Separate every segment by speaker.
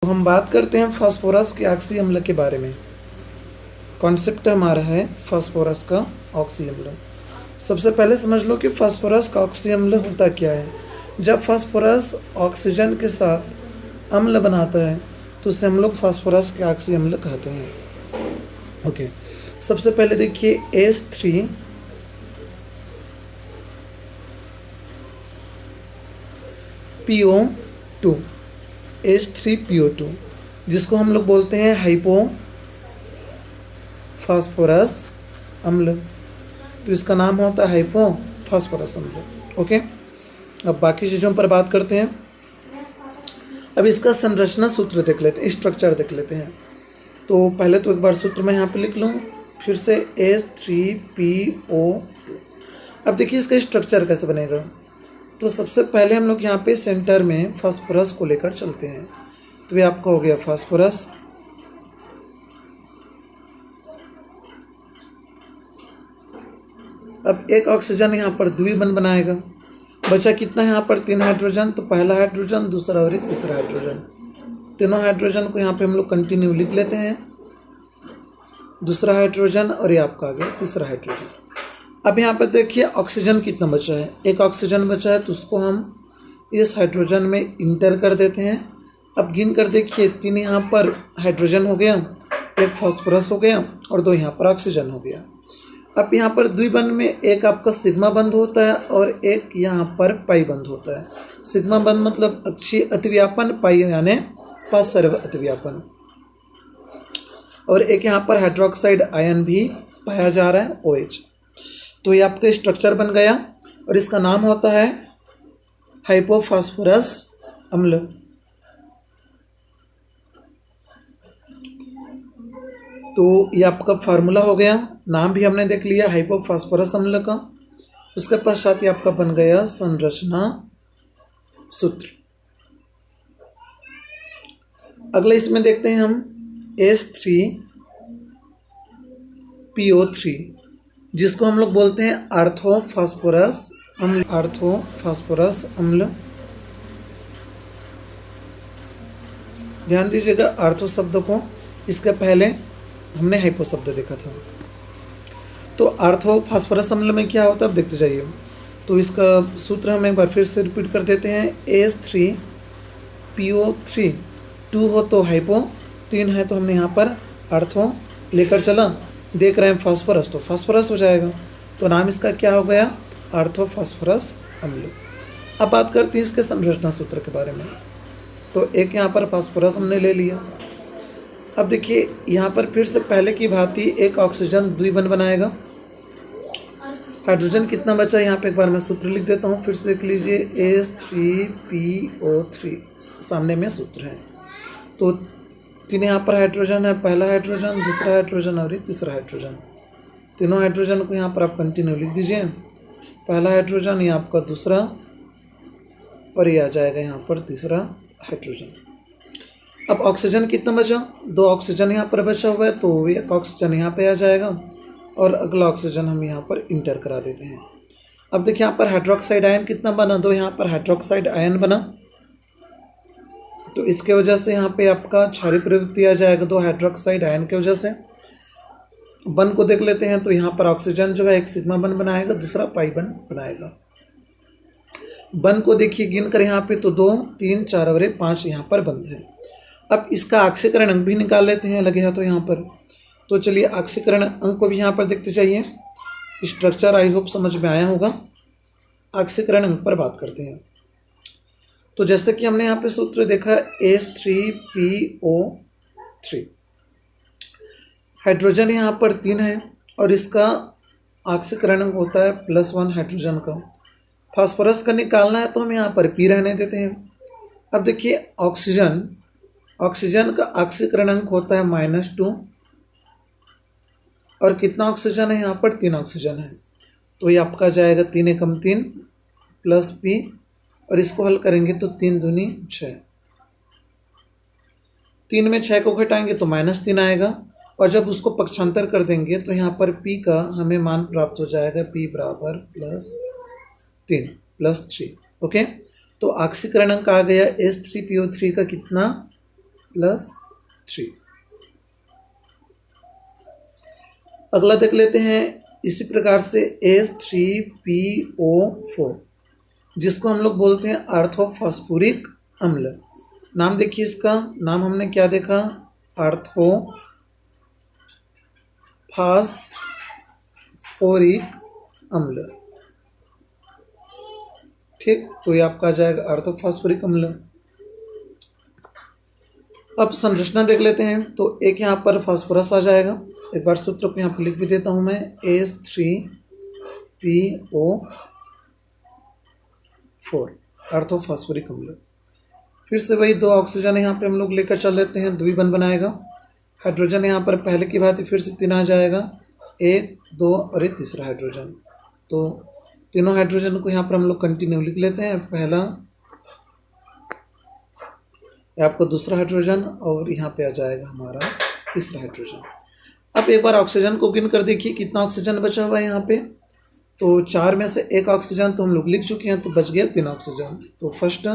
Speaker 1: हम बात करते हैं फास्फोरस के ऑक्सी अम्ल के बारे में। कॉन्सेप्ट हमारा है फास्फोरस का ऑक्सी अम्ल। सबसे पहले समझ लो कि फास्फोरस का ऑक्सी अम्ल होता क्या है। जब फास्फोरस ऑक्सीजन के साथ अम्ल बनाता है तो उसे हम लोग फास्फोरस के ऑक्सी अम्ल कहते हैं। ओके, सबसे पहले देखिए H3 PO2, H3PO2 जिसको हम लोग बोलते हैं हाइपो फास्फोरस अम्ल। तो इसका नाम होता है हाइपो फास्फोरस अम्ल। ओके, अब बाकी चीज़ों पर बात करते हैं। अब इसका संरचना सूत्र देख लेते हैं, स्ट्रक्चर देख लेते हैं। तो पहले तो एक बार सूत्र मैं यहाँ पे लिख लूँ, फिर से H3PO। अब देखिए इसका स्ट्रक्चर कैसे बनेगा। तो सबसे पहले हम लोग यहाँ पे सेंटर में फास्फोरस को लेकर चलते हैं। तो ये आपका हो गया फास्फोरस। अब एक ऑक्सीजन यहाँ पर द्विबंध बनाएगा। बचा कितना यहाँ पर 3 हाइड्रोजन। तो पहला हाइड्रोजन, दूसरा और एक तीसरा हाइड्रोजन। तीनों हाइड्रोजन को यहाँ पे हम लोग कंटिन्यू लिख लेते हैं। दूसरा हाइड्रोजन और ये आपका आ गया तीसरा हाइड्रोजन। अब यहाँ पर देखिए ऑक्सीजन कितना बचा है। एक ऑक्सीजन बचा है तो उसको हम इस हाइड्रोजन में इंटर कर देते हैं। अब गिन कर देखिए 3 यहाँ पर हाइड्रोजन हो गया, एक फास्फोरस हो गया और 2 यहाँ पर ऑक्सीजन हो गया। अब यहाँ पर द्विबंध में एक आपका सिग्मा बंध होता है और एक यहाँ पर पाई बंध होता है। सिग्मा बंध मतलब अक्षीय अतिव्यापन, पाई यानी पार्श्व अतिव्यापन। और एक यहाँ पर हाइड्रोक्साइड आयन भी पाया जा रहा है OH। तो ये आपका स्ट्रक्चर बन गया और इसका नाम होता है हाइपोफास्फोरस अम्ल। तो ये आपका फार्मूला हो गया, नाम भी हमने देख लिया हाइपोफास्फोरस अम्ल का। उसके पश्चात ये आपका बन गया संरचना सूत्र। अगले इसमें देखते हैं हम H3PO3 जिसको हम लोग बोलते हैं आर्थोफास्फोरस अम्ल। आर्थोफास्फोरस अम्ल, ध्यान दीजिएगा आर्थो शब्द को, इसके पहले हमने हाइपो शब्द देखा था। तो आर्थोफास्फोरस अम्ल में क्या होता है अब देखते जाइए। तो इसका सूत्र हम एक बार फिर से रिपीट कर देते हैं। H3PO3, 2 हो तो हाइपो, 3 है तो हमने यहाँ पर आर्थो लेकर चला। देख रहे हैं फास्फोरस तो फास्फोरस हो जाएगा। तो नाम इसका क्या हो गया, आर्थोफास्फोरस अम्ल। अब बात करते हैं इसके संरचना सूत्र के बारे में। तो एक यहाँ पर फास्फोरस हमने ले लिया। अब देखिए यहाँ पर फिर से पहले की भांति एक ऑक्सीजन द्विबंध बनाएगा। हाइड्रोजन कितना बचा यहाँ पे एक बार मैं सूत्र लिख देता हूँ, फिर से देख लीजिए H3PO3 सामने में सूत्र है। तो 3 यहाँ पर हाइड्रोजन है, पहला हाइड्रोजन, दूसरा हाइड्रोजन और तीसरा हाइड्रोजन। तीनों हाइड्रोजन को यहाँ पर आप कंटिन्यू लिख दीजिए। पहला हाइड्रोजन, ये आपका दूसरा और ये आ जाएगा यहाँ पर तीसरा हाइड्रोजन। अब ऑक्सीजन कितना बचा, 2 ऑक्सीजन यहाँ पर बचा हुआ है तो एक ऑक्सीजन यहाँ पे आ जाएगा और अगला ऑक्सीजन हम यहाँ पर इंटर करा देते हैं। अब देखिए यहाँ पर हाइड्रोक्साइड आयन कितना बना, 2 यहाँ पर हाइड्रोक्साइड आयन बना। तो इसके वजह से यहाँ पे आपका क्षारीय प्रवृत्ति आ जाएगा 2 हाइड्रोक्साइड आयन की वजह से। बंध को देख लेते हैं। तो यहाँ पर ऑक्सीजन जो है एक सिग्मा बंध बनाएगा, दूसरा पाई बंध बनाएगा। बंध को देखिए गिन कर यहाँ पे तो 2, 3, 4 और 5 यहाँ पर बंध है। अब इसका ऑक्सीकरण अंक भी निकाल लेते हैं, लगे हाथों यहाँ पर। तो चलिए ऑक्सीकरण अंक को भी यहाँ पर देखते जाइए। स्ट्रक्चर आई होप समझ में आया होगा। ऑक्सीकरण अंक पर बात करते हैं। तो जैसे कि हमने यहाँ पे सूत्र देखा H3PO3, हाइड्रोजन यहाँ पर 3 है और इसका ऑक्सीकरण अंक होता है +1 हाइड्रोजन का। फास्फोरस का निकालना है तो हम यहाँ पर P रहने देते हैं। अब देखिए ऑक्सीजन का ऑक्सीकरण अंक होता है -2 और कितना ऑक्सीजन है यहाँ पर 3 ऑक्सीजन है। तो ये आपका जाएगा 3 एकम 3 + P और इसको हल करेंगे तो 3 दूनी 6। 3 में 6 को घटाएंगे तो -3 आएगा और जब उसको पक्षांतर कर देंगे तो यहाँ पर P का हमें मान प्राप्त हो जाएगा P बराबर +3 + 3। ओके, तो ऑक्सीकरण अंक आ गया H3PO3 का कितना +3। अगला देख लेते हैं इसी प्रकार से H3PO4, जिसको हम लोग बोलते हैं ऑर्थोफॉस्फोरिक अम्ल। नाम देखिए, इसका नाम हमने क्या देखा, ऑर्थोफॉस्फोरिक अम्ल। ठीक, तो ये आपका आ जाएगा ऑर्थोफॉस्फोरिक अम्ल। अब संरचना देख लेते हैं, तो एक यहाँ पर फास्फोरस आ जाएगा। एक बार सूत्र को यहाँ पर लिख भी देता हूँ मैं, H3PO4 ऑर्थोफॉस्फोरिक अम्ल। फिर से वही 2 ऑक्सीजन यहाँ पे हम लोग लेकर चल लेते हैं, द्विबंध बनाएगा। हाइड्रोजन यहाँ पर पहले की भांति फिर से 3 आ जाएगा, 1 2 और एक तीसरा हाइड्रोजन। तो तीनों हाइड्रोजन को यहाँ पर हम लोग कंटिन्यू लिख लेते हैं। पहला, आपको दूसरा हाइड्रोजन, और यहाँ पे आ जाएगा हमारा तीसरा हाइड्रोजन। अब एक बार ऑक्सीजन को गिन कर देखिए कितना ऑक्सीजन बचा हुआ है यहाँ पे। तो 4 में से 1 ऑक्सीजन तो हम लोग लिख चुके हैं, तो बच गया 3 ऑक्सीजन। तो फर्स्ट,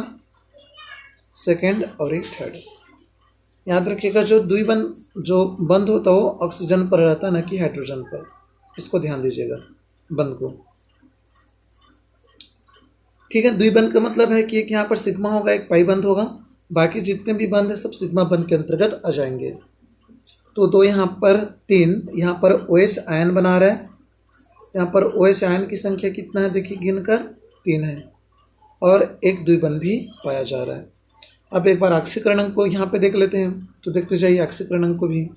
Speaker 1: सेकेंड और एक थर्ड। याद रखिएगा, जो द्विबंध जो बंद होता है वो ऑक्सीजन पर रहता है, न कि हाइड्रोजन पर। इसको ध्यान दीजिएगा बंद को। ठीक है, द्विबंध का मतलब है कि एक यहाँ पर सिग्मा होगा, एक पाई बंद होगा, बाकी जितने भी बंद है सब सिग्मा बंद के अंतर्गत आ जाएंगे। तो 2 यहाँ पर 3, यहाँ पर OH आयन बना रहा है। यहाँ पर OH आयन की संख्या कितना है देखिए, गिनकर 3 है, और एक द्विबंध भी पाया जा रहा है। अब एक बार ऑक्सीकरण को यहाँ पे देख लेते हैं, तो देखते जाइए ऑक्सीकरण को भी।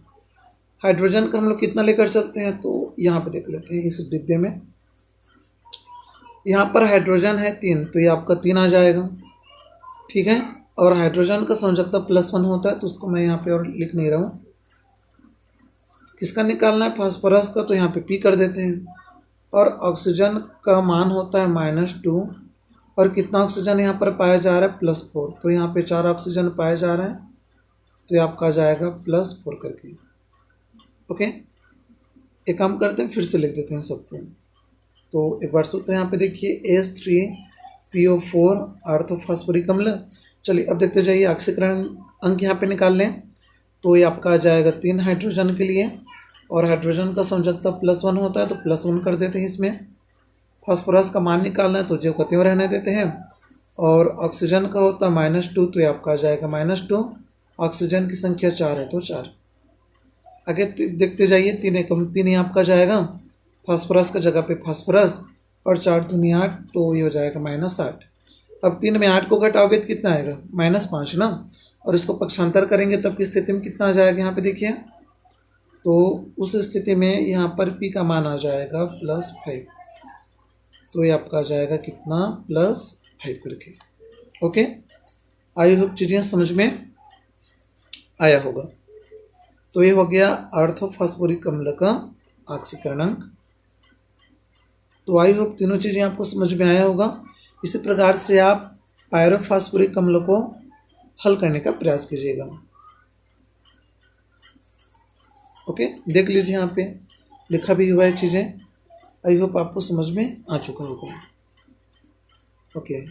Speaker 1: हाइड्रोजन का हम लोग कितना लेकर चलते हैं, तो यहाँ पे देख लेते हैं इस डिब्बे में। यहाँ पर हाइड्रोजन है 3, तो ये आपका 3 आ जाएगा। ठीक है, और हाइड्रोजन का संयोजकता +1 होता है, तो उसको मैं यहाँ पे और लिख नहीं रहा हूँ। किसका निकालना है, फास्फोरस का, तो यहाँ पे P कर देते हैं। और ऑक्सीजन का मान होता है -2, और कितना ऑक्सीजन यहाँ पर पाया जा रहा है, +4। तो यहाँ पे 4 ऑक्सीजन पाया जा रहा है, तो ये आपका आ जाएगा +4 करके। ओके, एक काम करते हैं, फिर से लिख देते हैं सबको। तो एक बार सूत्र यहाँ पे देखिए, H3PO4 ऑर्थोफॉस्फोरिक अम्ल। चलिए अब देखते जाइए ऑक्सीकरण अंक यहाँ पे निकाल लें। तो ये आपका आ जाएगा 3 हाइड्रोजन के लिए, और हाइड्रोजन का संयोजकता +1 होता है, तो +1 कर देते हैं इसमें। फास्फोरस का मान निकालना है, तो जो त्यों रहने देते हैं। और ऑक्सीजन का होता है -2, तो ये आपका आ जाएगा -2। ऑक्सीजन की संख्या 4 है, तो 4। आगे देखते जाइए, 3 एकम 3 ही आपका जाएगा, फास्फोरस का जगह पे फास्फोरस, और 4 दूनी 8, तो ये हो जाएगा -8। अब 3 में 8 को घटाओगे तो कितना आएगा, -5 ना। और इसको पक्षांतर करेंगे तब की स्थिति में कितना आ जाएगा, यहाँ पे देखिए। तो उस स्थिति में यहाँ पर P का मान आ जाएगा +5। तो ये आपका आ जाएगा कितना, +5 करके। ओके, आई होप चीज़ें समझ में आया होगा। तो ये हो गया ऑर्थोफॉस्फोरिक अम्ल का ऑक्सीकरण अंक। तो आई होप तीनों चीज़ें आपको समझ में आया होगा। इसी प्रकार से आप पायरोफॉस्फोरिक अम्ल को हल करने का प्रयास कीजिएगा। ओके, देख लीजिए यहाँ पे लिखा भी हुआ है चीज़ें। आई होप आपको समझ में आ चुका होगा। ओके।